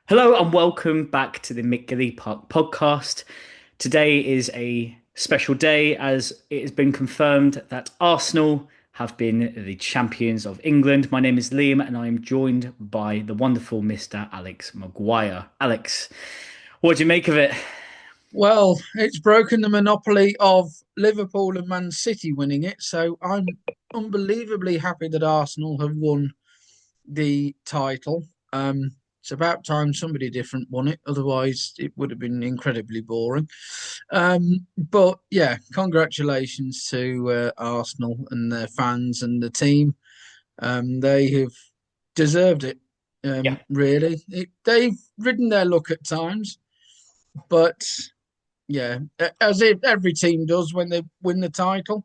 Hello and welcome back to the McGilli-Park podcast. Today is a special day as it has been confirmed that Arsenal have been the champions of England. My name is Liam and I am joined by the wonderful Mr. Alex Maguire. Alex, what do you make of it? Well, it's broken the monopoly of Liverpool and Man City winning it. So I'm unbelievably happy that Arsenal have won the title. It's about time somebody different won it. Otherwise, it would have been incredibly boring. But yeah, congratulations to Arsenal and their fans and the team. They have deserved it. Yeah. Really, they've ridden their luck at times, but yeah, as every team does when they win the title.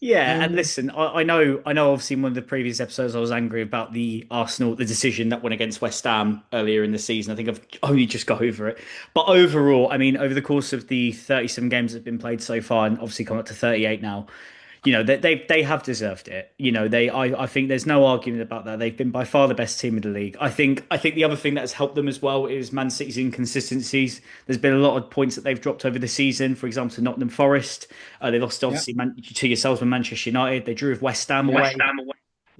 Yeah, and Um, listen, I know. Obviously, in one of the previous episodes, I was angry about the Arsenal, the decision that went against West Ham earlier in the season. I think I've only just got over it. But overall, I mean, over the course of the 37 games that have been played so far, and obviously come up to 38 now, they have deserved it. I think there's no argument about that. They've been by far the best team in the league. I think the other thing that has helped them as well is Man City's inconsistencies. There's been a lot of points that they've dropped over the season. For example, to Nottingham Forest, they lost yeah, obviously to yourselves with Manchester United. They drew with West Ham yeah. away.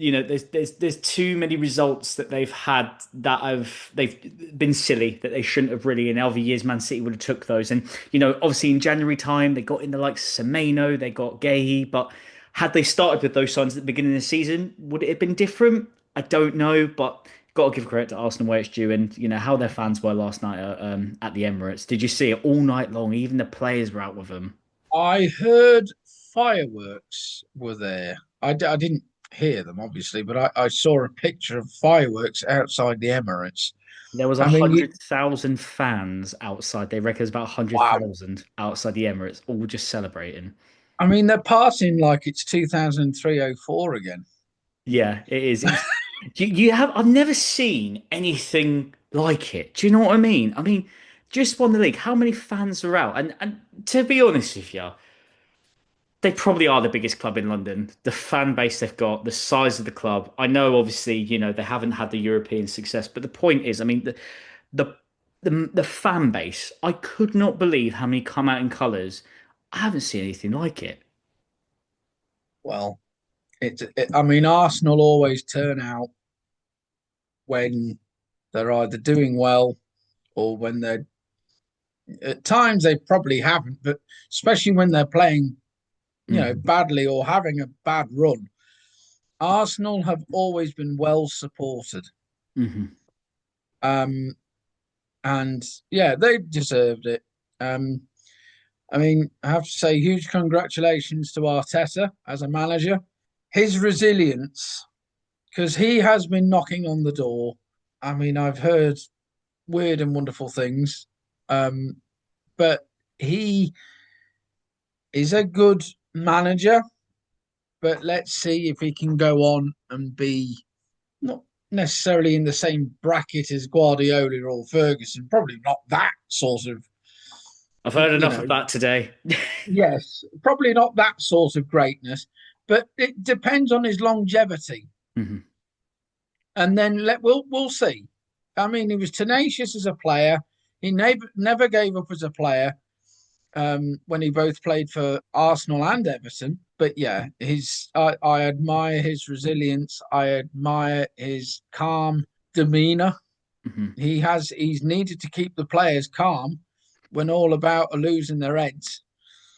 There's too many results that they've had that have they've been silly that they shouldn't have really. In other years, Man City would have took those. And obviously in January time, they got in the likes of Semenyo, they got Gay, but had they started with those signs at the beginning of the season, would it have been different? I don't know, but got to give credit to Arsenal where it's due, and how their fans were last night at the Emirates. Did you see it all night long? Even the players were out with them. I heard fireworks were there. I didn't hear them, obviously, but I saw a picture of fireworks outside the Emirates. There was a I mean, hundred thousand fans outside. They reckon there's about a hundred wow. thousand outside the Emirates, all just celebrating. I mean, they're passing like it's 2003-04 again. Yeah, it is. You have. I've never seen anything like it. Do you know what I mean? I mean, just won the league. How many fans are out? And to be honest with you, they probably are the biggest club in London. The fan base they've got, the size of the club. I know, obviously, they haven't had the European success, but the point is, I mean, the the fan base. I could not believe how many come out in colours. I haven't seen anything like it. Well, I mean, Arsenal always turn out when they're either doing well or when they're at times they probably haven't, but especially when they're playing, Hmm. badly or having a bad run, Arsenal have always been well supported. Hmm. Um, and yeah, they deserved it. Um, I mean, I have to say, huge congratulations to Arteta as a manager. His resilience, because he has been knocking on the door. I mean, I've heard weird and wonderful things, um, but he is a good manager. But let's see if he can go on and be not necessarily in the same bracket as Guardiola or Ferguson. Probably not that sort of, I've heard you enough know, of that today. yes, probably not that sort of greatness. But it depends on his longevity, Hmm. and then we'll see. I mean, he was tenacious as a player. He never gave up as a player. When he both played for Arsenal and Everton. But yeah, I admire his resilience. I admire his calm demeanor. Hmm. He's needed to keep the players calm when all about are losing their heads.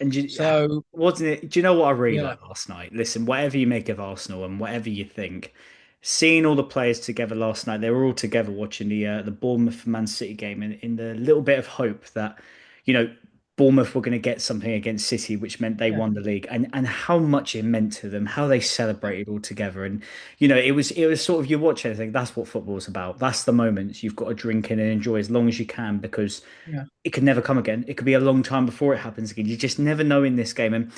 And So wasn't it? Do you know what I really yeah, liked last night? Listen, whatever you make of Arsenal and whatever you think, seeing all the players together last night, they were all together watching the Bournemouth Man City game in the little bit of hope that you know Bournemouth were going to get something against City, which meant they yeah, won the league, and how much it meant to them, how they yeah, celebrated all together, and it was sort of you watch it and think that's what football's about. That's the moments you've got to drink in and enjoy as long as you can because yeah. it could never come again. It could be a long time before it happens again. You just never know in this game.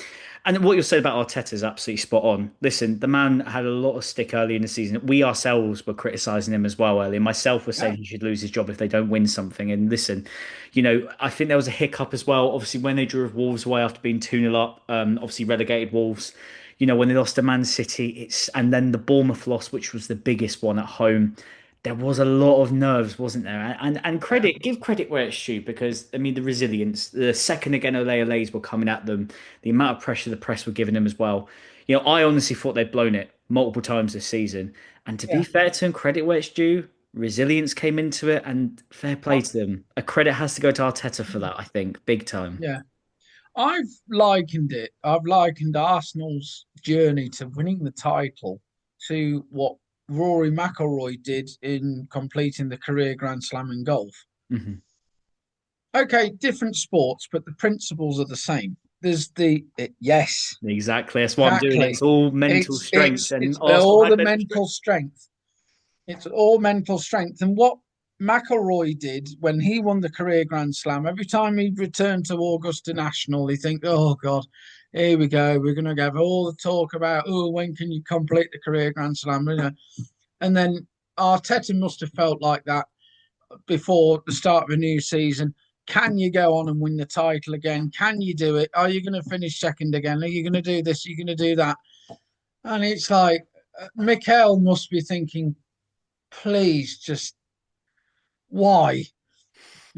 And what you said about Arteta is absolutely spot on. Listen, the man had a lot of stick early in the season. We ourselves were criticizing him as well early. Myself was saying Yeah. he should lose his job if they don't win something. And listen, I think there was a hiccup as well. Obviously, when they drew with Wolves away after being 2-0 up, obviously relegated Wolves. When they lost to Man City, and then the Bournemouth loss, which was the biggest one at home. there was a lot of nerves, wasn't there? And Yeah, give credit where it's due because I mean the resilience. The second again Olays were coming at them, the amount of pressure the press were giving them as well. You know, I honestly thought they'd blown it multiple times this season. And to be yeah. fair to them, credit where it's due, resilience came into it, and fair play I- to them. A credit has to go to Arteta for that, I think, big time. yeah. I've likened it. I've likened Arsenal's journey to winning the title to what Rory McIlroy did in completing the career Grand Slam in golf. Hmm. Okay, different sports, but the principles are the same. There's yes, Exactly, that's what I'm doing. It's exactly. all mental strength, and It's Arsenal all had the mental mental strength. strength. It's all mental strength. And what McIlroy did when he won the career Grand Slam, every time he returned to Augusta National, he think, "Oh God, here we go. We're going to have all the talk about, oh, when can you complete the career Grand Slam?" And then Arteta must have felt like that before the start of a new season. Can you go on and win the title again? Can you do it? Are you going to finish second again? Are you going to do this? Are you going to do that? And it's like, Mikel must be thinking, please, just why?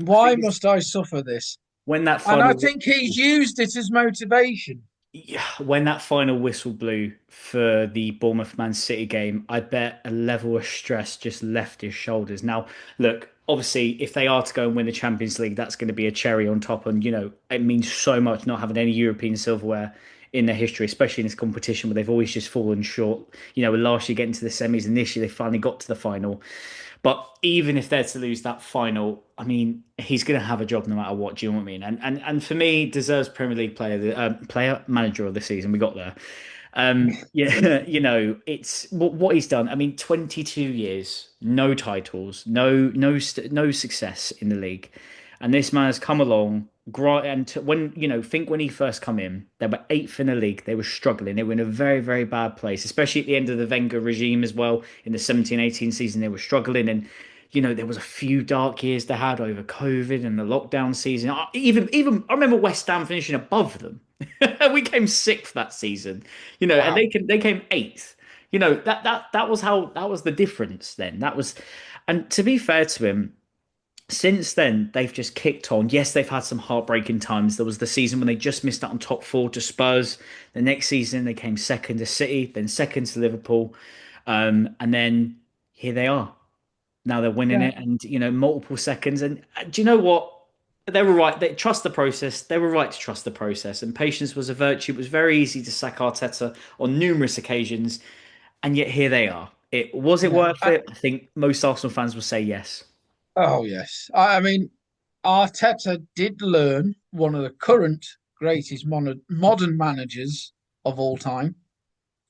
I Why think it's must I suffer this? when that And I final think he's used it as motivation. yeah, when that final whistle blew for the Bournemouth Man City game, I bet a level of stress just left his shoulders. Now, look, obviously, if they are to go and win the Champions League, that's going to be a cherry on top. And, you know, it means so much not having any European silverware in their history, especially in this competition where they've always just fallen short. You know, last year getting to the semis and this year they finally got to the final. But even if they're to lose that final, I mean, he's going to have a job no matter what. Do you know what I mean? And for me, deserves Premier League player manager of the season. We got there. Yeah, you know, it's what he's done. I mean, 22 years, no titles, no success in the league, and this man has come along. And when you know, think when he first come in, they were eighth in the league. They were struggling. They were in a very, very bad place, especially at the end of the Wenger regime as well. In the 17-18 season, they were struggling, and you know, there was a few dark years they had over COVID and the lockdown season. Even I remember West Ham finishing above them. We came sixth that season, you know, and Wow. they came eighth. You know, that was how that was the difference then. That was, and to be fair to him, since then they've just kicked on. Yes, they've had some heartbreaking times. There was the season when they just missed out on top four to Spurs. The next season they came second to City, then second to Liverpool, and then here they are. Now they're winning Yeah. it, and you know, multiple seconds. And do you know what? They were right. They trust the process. They were right to trust the process, and patience was a virtue. It was very easy to sack Arteta on numerous occasions, and yet here they are. It was it Yeah. worth it? I think most Arsenal fans will say yes. Oh, yes. I mean, Arteta did learn one of the current greatest modern managers of all time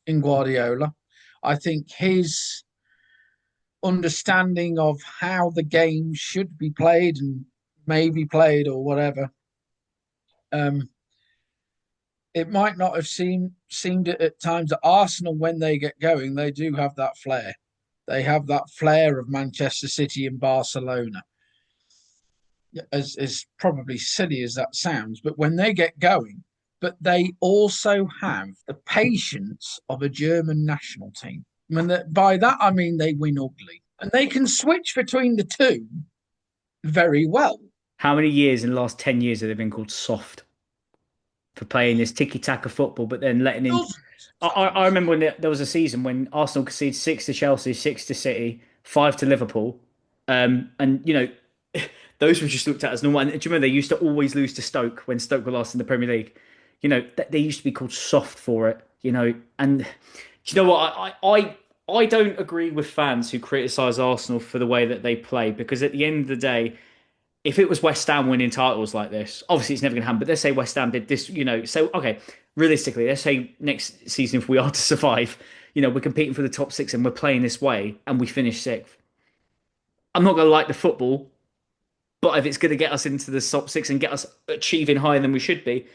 in Guardiola. I think his understanding of how the game should be played and may be played or whatever, um, it might not have seemed it at times that Arsenal, when they get going, they do have that flair. They have that flair of Manchester City and Barcelona. As probably silly as that sounds, but when they get going, but they also have the patience of a German national team. By that I mean they win ugly, and they can switch between the two very well. How many years in the last 10 years have they been called soft for playing this tiki-taka football, but then letting in Dozens I times. remember when there was a season when Arsenal conceded six to Chelsea, six to City, five to Liverpool, and you know those were just looked at as normal. And do you remember they used to always lose to Stoke when Stoke were last in the Premier League? You know they used to be called soft for it. You know, and do you know what I don't agree with fans who criticise Arsenal for the way that they play because at the end of the day if it was West Ham winning titles like this, obviously it's never going to happen. But let's say West Ham did this, you know. So okay, realistically, let's say next season if we are to survive, you know, we're competing for the top six and we're playing this way and we finish sixth. I'm not going to like the football, but if it's going to get us into the top six and get us achieving higher than we should be,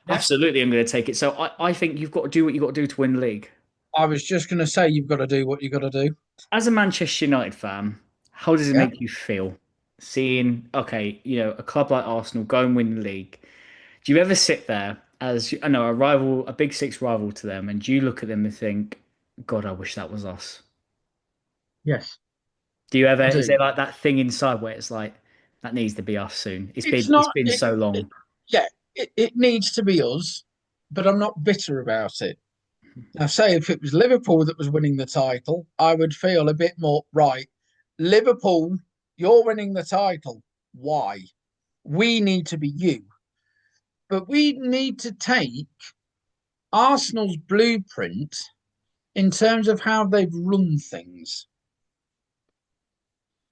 Yeah, absolutely, I'm going to take it. So I think you've got to do what you've got to do to win the league. I was just going to say you've got to do what you got to do. As a Manchester United fan, how does it Yeah, make you feel seeing, okay, you know, a club like Arsenal go and win the league? Do you ever sit there as I know a rival, a big six rival to them, and do you look at them and think, God, I wish that was us? yes, Do you ever, I is there do. like that thing inside where it's like, that needs to be us soon? It's It's not. been so long. Yeah, it needs to be us, but I'm not bitter about it. I say if it was Liverpool that was winning the title, I would feel a bit more right. Liverpool, you're winning the title. Why? We need to be you, but we need to take Arsenal's blueprint in terms of how they've run things.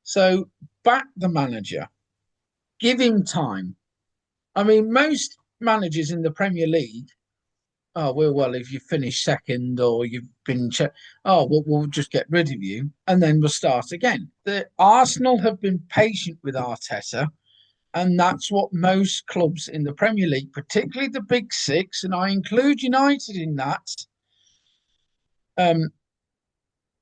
So back the manager, give him time. I mean, most managers in the Premier League, oh well, if you finish second or you've been oh well, we'll just get rid of you and then we'll start again. The Arsenal have been patient with Arteta, and that's what most clubs in the Premier League, particularly the big six, and I include United in that. Um,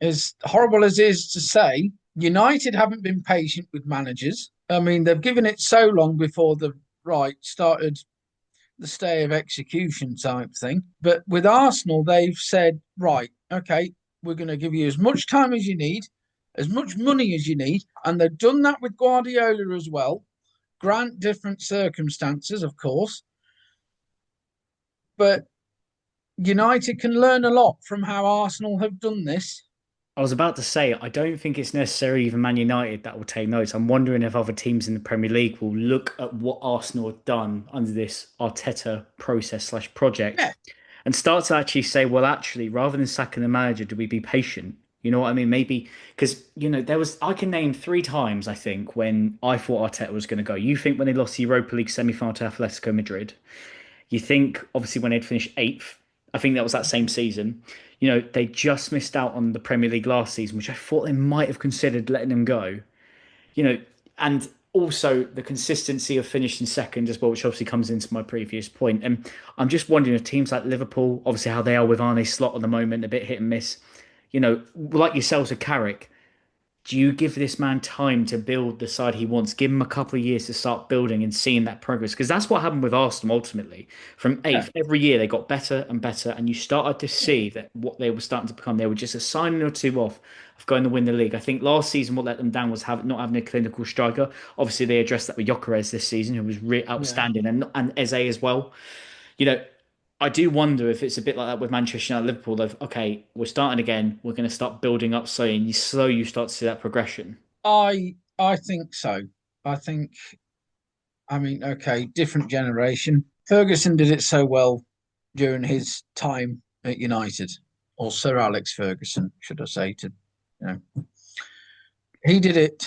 as horrible as it is to say, United haven't been patient with managers. I mean, they've given it so long before the right started the stay of execution type thing. But with Arsenal, they've said, right, okay, we're going to give you as much time as you need, as much money as you need. And they've done that with Guardiola as well. Grant different circumstances, of course. But United can learn a lot from how Arsenal have done this. I was about to say, I don't think it's necessarily even Man United that will take notes. I'm wondering if other teams in the Premier League will look at what Arsenal have done under this Arteta process slash project Yeah, and start to actually say, well, actually, rather than sacking the manager, do we be patient? You know what I mean? Maybe because, I can name three times, I think, when I thought Arteta was going to go. You think when they lost the Europa League semi-final to Atletico Madrid? You think, obviously, when they'd finished eighth, I think that was that same season. They just missed out on the Premier League last season, which I thought they might have considered letting them go. You know, and also the consistency of finishing second as well, which obviously comes into my previous point. And I'm just wondering if teams like Liverpool, obviously how they are with Arne Slot at the moment, a bit hit and miss. Like yourselves with Carrick, do you give this man time to build the side he wants? Give him a couple of years to start building and seeing that progress. Because that's what happened with Arsenal ultimately. From yeah, eighth, every year they got better and better, and you started to yeah, see that what they were starting to become. They were just a signing or two off of going to win the league. I think last season what let them down was not having a clinical striker. Obviously they addressed that with Gyökeres this season, who was yeah. outstanding, and Eze as well. You know, I do wonder if it's a bit like that with Manchester United, Liverpool. Of okay, we're starting again. We're going to start building up slowly, and you start to see that progression. I think so. I think I mean, okay, different generation. Ferguson did it so well during his time at United, or Sir Alex Ferguson, should I say? You know, he did it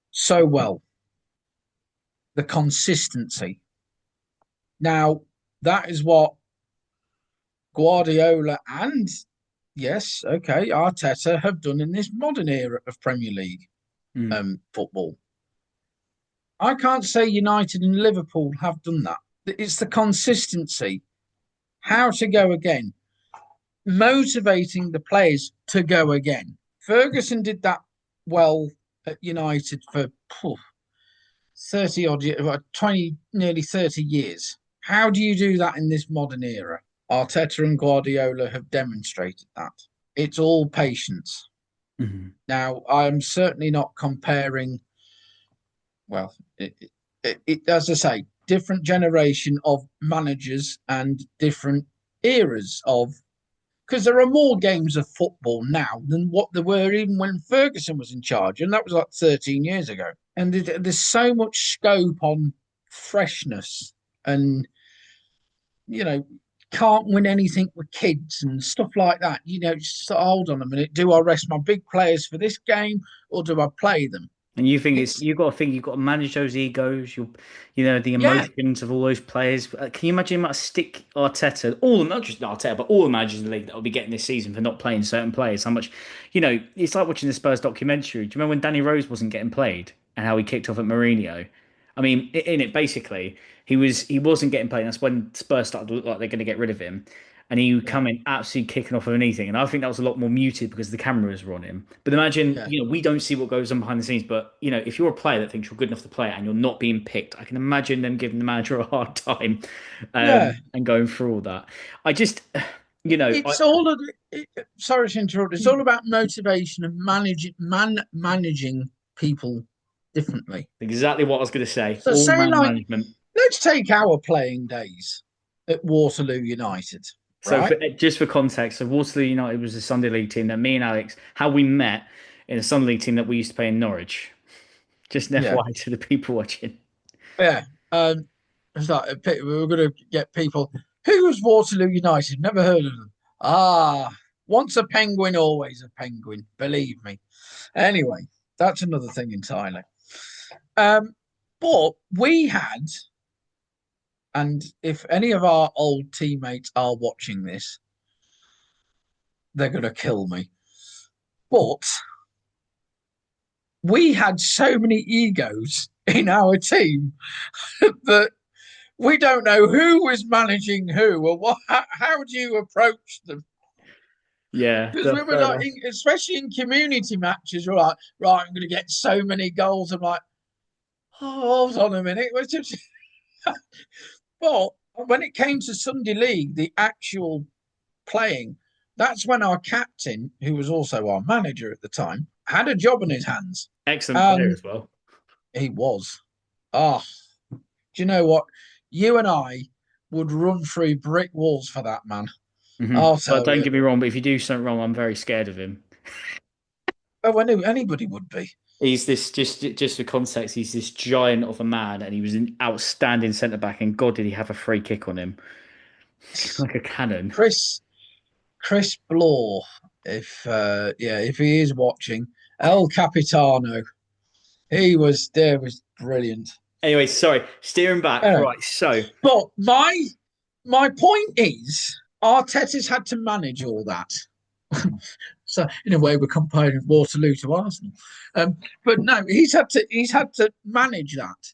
so well. The consistency. Now, that is what Guardiola and yes, okay, Arteta have done in this modern era of Premier League Mm. football. I can't say United and Liverpool have done that. It's the consistency, how to go again, motivating the players to go again. Ferguson did that well at United for 30 odd years, 20, nearly 30 years. How do you do that in this modern era? Arteta and Guardiola have demonstrated that. It's all patience. Mhm. Now, I'm certainly not comparing, well, as I say, different generation of managers and different eras of because there are more games of football now than what there were even when Ferguson was in charge, and that was like 13 years ago. And there's so much scope on freshness, and you know, can't win anything with kids and stuff like that. Just hold on a minute. Do I rest my big players for this game, or do I play them? And you think It's you've got to manage those egos, the yeah, emotions of all those players. Can you imagine that stick Arteta, all not just Arteta, but all the managers in the league that will be getting this season for not playing certain players? How much, it's like watching the Spurs documentary. Do you remember when Danny Rose wasn't getting played and how he kicked off at Mourinho? I mean, in it basically, he wasn't getting played. That's when Spurs started to look like they're going to get rid of him. And he would yeah, come in absolutely kicking off of anything. And I think that was a lot more muted because the cameras were on him. But imagine, yeah, we don't see what goes on behind the scenes. But, if you're a player that thinks you're good enough to play and you're not being picked, I can imagine them giving the manager a hard time yeah. and going through all that. I just, you know, it's all of sorry to interrupt. It's all about motivation and managing people differently. exactly what I was going to say. So All say man like management. let's take our playing days at Waterloo United, So right? just for context, so Waterloo United was a Sunday League team that me and Alex, how we met in a Sunday League team that we used to play in Norwich. Just an Yeah, FYI to the people watching. yeah. It's like we were going to get people. Who was Waterloo United? Never heard of them. Ah, once a penguin, always a penguin. Believe me. Anyway, that's another thing entirely. Um, but we had, and if any of our old teammates are watching this, they're going to kill me. But we had so many egos in our team that we don't know who was managing who or what. How do you approach them? Yeah, Because we that's were fair like, enough. especially in community matches, we're like, right, I'm going to get so many goals. I'm like, oh, hold on a minute. It was just, but when it came to Sunday League, the actual playing, that's when our captain, who was also our manager at the time, had a job on his hands. Excellent player And as well. he was. Oh, do you know what? You and I would run through brick walls for that man. I'll But tell don't you. get me wrong, but if you do something wrong, I'm very scared of him. Oh, anybody would be. He's this just for context, he's this giant of a man, and he was an outstanding centre back. And God, did he have a free kick on him like a cannon? Chris Chris Blore, if yeah, if he is watching, El Capitano, he was there was brilliant. Anyway, sorry, steering back. Anyway, Right, so but my point is, Arteta's had to manage all that. So in a way, we're comparing Waterloo to Arsenal, but no, he's had to manage that,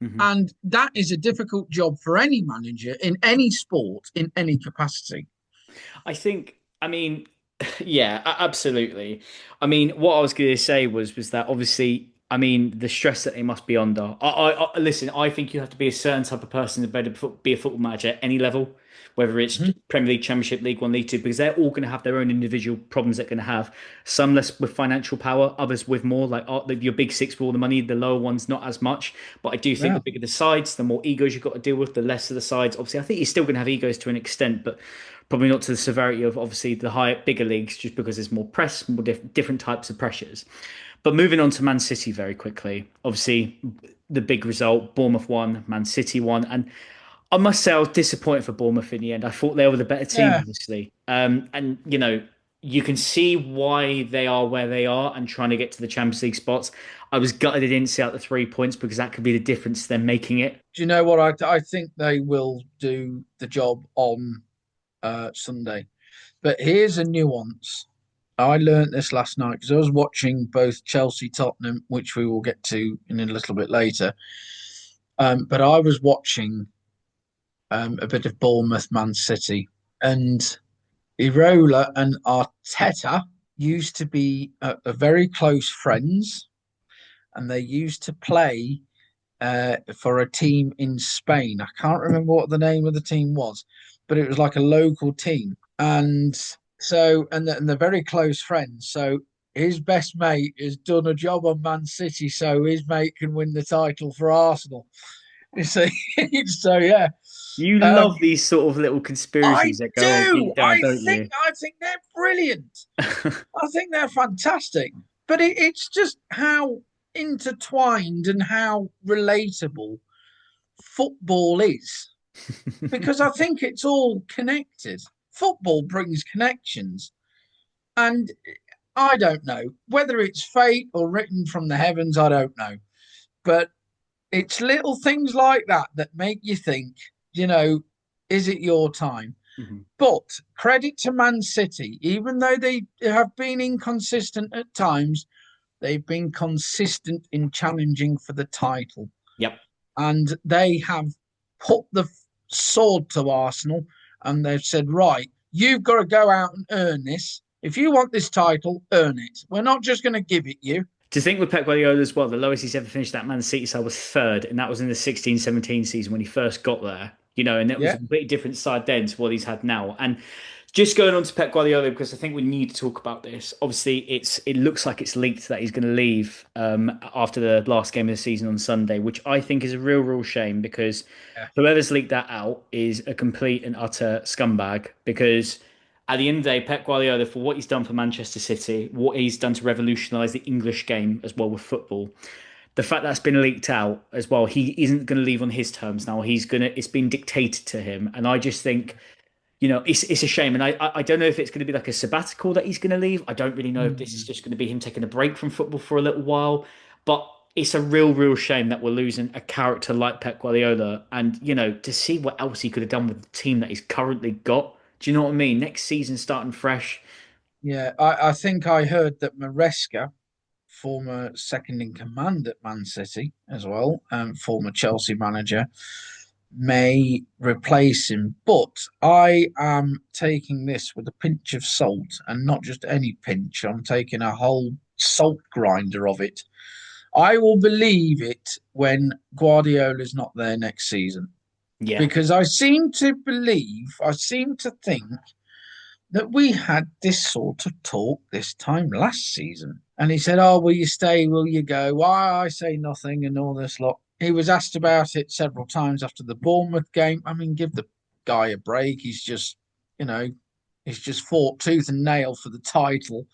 mhm. and that is a difficult job for any manager in any sport in any capacity. I think, I mean, yeah, absolutely. I mean, what I was going to say was that obviously, I mean, the stress that they must be under. Listen. I think you have to be a certain type of person to be a football manager at any level, whether it's Mhm. Premier League, Championship, League One, League Two, because they're all going to have their own individual problems they're going to have. Some less with financial power, others with more. Like your big six with all the money, the lower ones not as much. But I do think the Yeah, bigger the sides, the more egos you've got to deal with, the less of the sides. Obviously, I think you're still going to have egos to an extent, but probably not to the severity of obviously the higher, bigger leagues, just because there's more press, more different types of pressures. But moving on to Man City very quickly, obviously the big result: Bournemouth won, Man City won, and I must say I was disappointed for Bournemouth in the end. I thought they were the better team, yeah. honestly. And you can see why they are where they are and trying to get to the Champions League spots. I was gutted they didn't see out the 3 points because that could be the difference they're making it. Do you know what I think they will do the job on Sunday? But here's a nuance. I learned this last night because I was watching both Chelsea Tottenham, which we will get to in a little bit later. But I was watching a bit of Bournemouth Man City, and Irola and Arteta used to be a very close friends, and they used to play for a team in Spain. I can't remember what the name of the team was, but it was like a local team. And so, and they're very close friends. So his best mate has done a job on Man City, so his mate can win the title for Arsenal. You see, so yeah, You um, love these sort of little I conspiracies that go on do. deep down, don't you? I think they're brilliant. I think they're fantastic. But it's just how intertwined and how relatable football is because I think it's all connected. Football brings connections. And I don't know whether it's fate or written from the heavens, I don't know. But it's little things like that that make you think, you know, is it your time? Mhm. But credit to Man City, even though they have been inconsistent at times, they've been consistent in challenging for the title. Yep. And they have put the sword to Arsenal and they've said, right, you've got to go out and earn this. If you want this title, earn it. We're not just going to give it you. To think with Pep Guardiola as well, the lowest he's ever finished that Man City side was third, and that was in the 16-17 season when he first got there. And that was a Yeah. completely different side then to what he's had now. And Just going on to Pep Guardiola because I think we need to talk about this. Obviously, it looks like it's leaked that he's going to leave after the last game of the season on Sunday, which I think is a real shame because Yeah. whoever's leaked that out is a complete and utter scumbag. Because at the end of the day, Pep Guardiola, for what he's done for Manchester City, what he's done to revolutionise the English game as well with football, the fact that's been leaked out as well, he isn't going to leave on his terms now. It's been dictated to him, and I just think it's a shame, and I don't know if it's going to be like a sabbatical that he's going to leave. I don't really know if this is Mm. just going to be him taking a break from football for a little while, but it's a real shame that we're losing a character like Pep Guardiola, and to see what else he could have done with the team that he's currently got. Do you know what I mean? Next season starting fresh. Yeah, I think I heard that Maresca, former second in command at Man City as well, former Chelsea manager, may replace him. But I am taking this with a pinch of salt, and not just any pinch. I'm taking a whole salt grinder of it. I will believe it when Guardiola's not there next season. Yeah, Because I seem to think that we had this sort of talk this time last season. And he said, "Oh, will you stay? Will you go? Why I say nothing and all this lot." He was asked about it several times after the Bournemouth game. I mean, give the guy a break. You know, he's just fought tooth and nail for the title,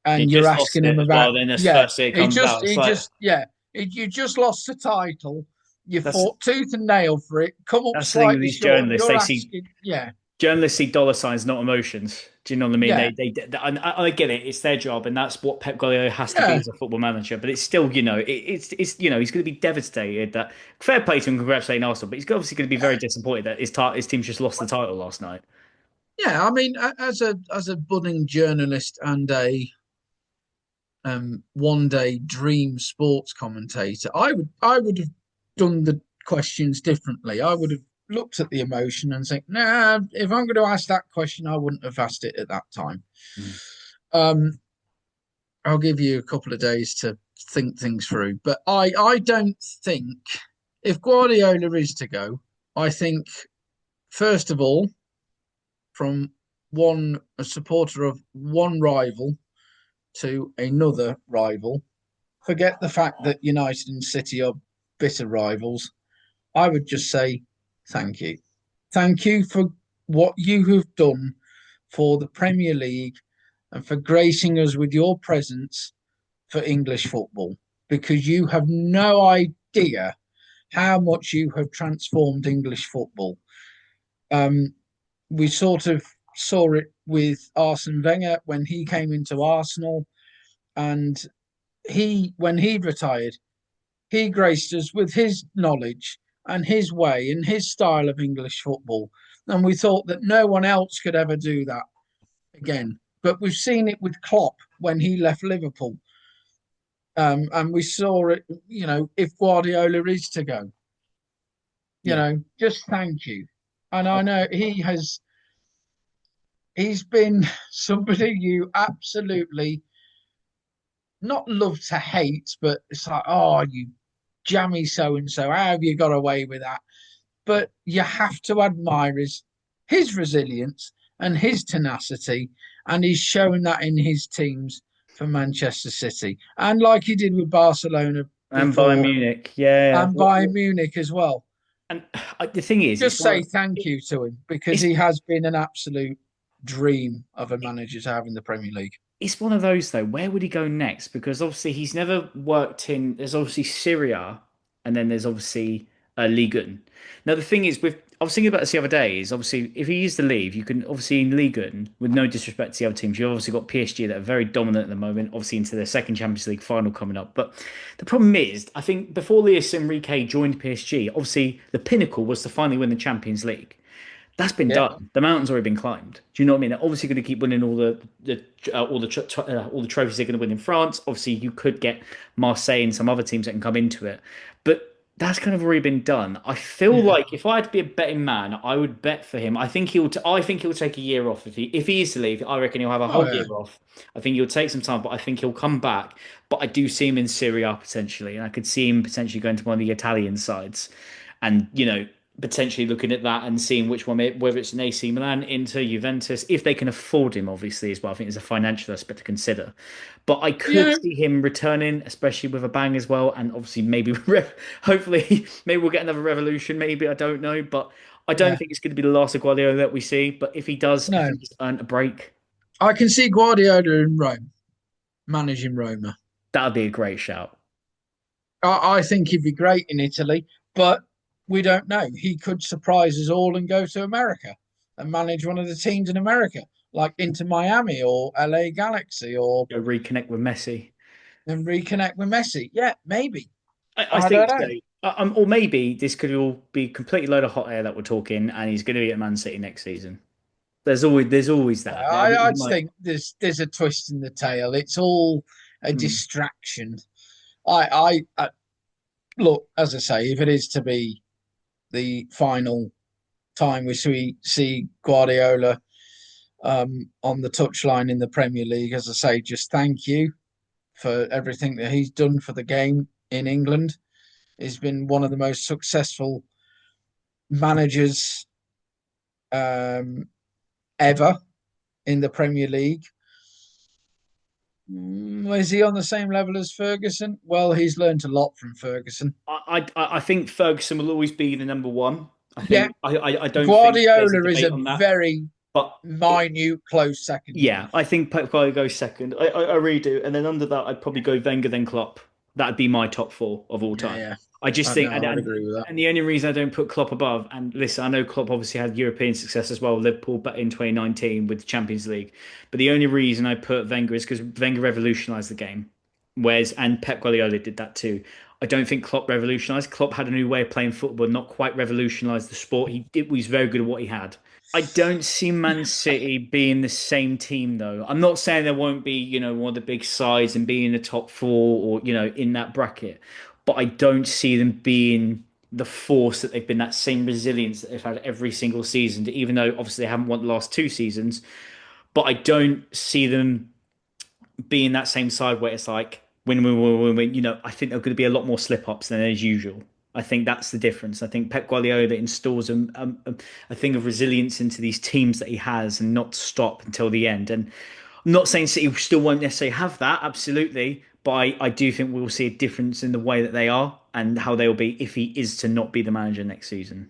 he and you're just lost asking it him as about, well. Then this yeah, first year comes out, it's like you just lost the title. You that's fought tooth and nail for it. Come up that's the thing with slightly these short, and journalists. you're They see asking, yeah, journalists see dollar signs, not emotions. Do you know what I mean? yeah, And I get it. It's their job, and that's what Pep Guardiola has to be yeah. as a football manager. But it's still, it's he's going to be devastated. That fair play to him, congratulating Arsenal, but he's obviously going to be very disappointed that his team's just lost the title last night. Yeah, I mean, as a budding journalist and a one day dream sports commentator, I would have done the questions differently. I would have looked at the emotion and think, nah, if I'm going to ask that question, I wouldn't have asked it at that time. Mm. Um, I'll give you a couple of days to think things through, but I don't think if Guardiola is to go, I think first of all, from a supporter of one rival to another rival. Forget the fact that United and City are bitter rivals. I would just say thank you. Thank you for what you have done for the Premier League and for gracing us with your presence for English football because you have no idea how much you have transformed English football. Um, we sort of saw it with Arsene Wenger when he came into Arsenal, and when he retired, he graced us with his knowledge and his way and his style of English football. And we thought that no one else could ever do that again. But we've seen it with Klopp when he left Liverpool. And we saw it, if Guardiola is to go, Yeah. just thank you. And I know he's been somebody you absolutely not love to hate, but it's like, oh, you jammy so and so. How have you got away with that? But you have to admire his resilience and his tenacity, and he's shown that in his teams for Manchester City, and like he did with Barcelona And Bayern before, Munich, yeah. and Bayern Munich as well. And the thing is, Just say thank you to him because it's he has been an absolute dream of a manager to have in the Premier League. it's one of those though. Where would he go next? Because obviously he's never worked in. There's obviously Syria, and then there's obviously Ligue 1. Now the thing is, with I was thinking about this the other day. Is obviously if he is to leave, you can obviously in Ligue 1, with no disrespect to the other teams, you've obviously got PSG that are very dominant at the moment. Obviously into their second Champions League final coming up. But the problem is, I think before Luis Enrique joined PSG, obviously the pinnacle was to finally win the Champions League. That's been Yeah. done. The mountain's already been climbed. Do you know what I mean? They're obviously going to keep winning all the trophies they're going to win in France. Obviously, you could get Marseille and some other teams that can come into it, but that's kind of already been done. I feel Yeah. like if I had to be a betting man, I would bet for him. I think he'll take a year off if he is to leave. I reckon he'll have a Oh whole yeah. year off. I think he'll take some time, but I think he'll come back. But I do see him in Serie A potentially, and I could see him potentially going to one of the Italian sides, and. potentially looking at that and seeing which one, whether it's an AC Milan, Inter, Juventus, if they can afford him, obviously, as well. I think there's a financial aspect to consider. But I could Yeah, see him returning, especially with a bang as well. And obviously, maybe, hopefully, maybe we'll get another revolution. Maybe, I don't know. But I don't yeah. think it's going to be the last of Guardiola that we see. But if he does, I No, think he's earned a break. I can see Guardiola in Rome, managing Roma. That would be a great shout. I think he'd be great in Italy, but we don't know. He could surprise us all and go to America and manage one of the teams in America, like Inter Miami or LA Galaxy, or Go reconnect with Messi. and reconnect with Messi. Yeah, maybe. I I don't think know. so. Or maybe this could all be completely load of hot air that we're talking, and he's going to be at Man City next season. There's always that. I He just might. think there's a twist in the tail. It's all a Hmm. distraction. I look, as I say, if it is to be the final time we see Guardiola on the touchline in the Premier League, as I say, just thank you for everything that he's done for the game in England. He's been one of the most successful managers um, ever in the Premier League. Is he on the same level as Ferguson? Well, he's learned a lot from Ferguson. I think Ferguson will always be the number one. I Yeah, think I don't think there's a Guardiola is debate a on that. very But it, minute close second. yeah, I think Pep Guardiola goes second. I really do. And then under that, I'd probably go Wenger then Klopp. That'd be my top four of all Yeah, time. yeah. I just I think, know, I'd agree with that. and the only reason I don't put Klopp above, and listen, I know Klopp obviously had European success as well, Liverpool, but in 2019 with the Champions League. But the only reason I put Wenger is because Wenger revolutionized the game, whereas and Pep Guardiola did that too. I don't think Klopp revolutionized. Klopp had a new way of playing football, not quite revolutionized the sport. He was very good at what he had. I don't see Man City being the same team though. I'm not saying there won't be, one of the big sides and being in the top four or, in that bracket, but I don't see them being the force that they've been, that same resilience that they've had every single season, even though obviously they haven't won the last two seasons. But I don't see them being that same side where it's like win, win, win, win, win. I think there are going to be a lot more slip ups than as usual. I think that's the difference. I think Pep Guardiola installs a thing of resilience into these teams that he has and not stop until the end. And I'm not saying City still won't necessarily have that, absolutely. But I do think we'll see a difference in the way that they are and how they'll be if he is to not be the manager next season.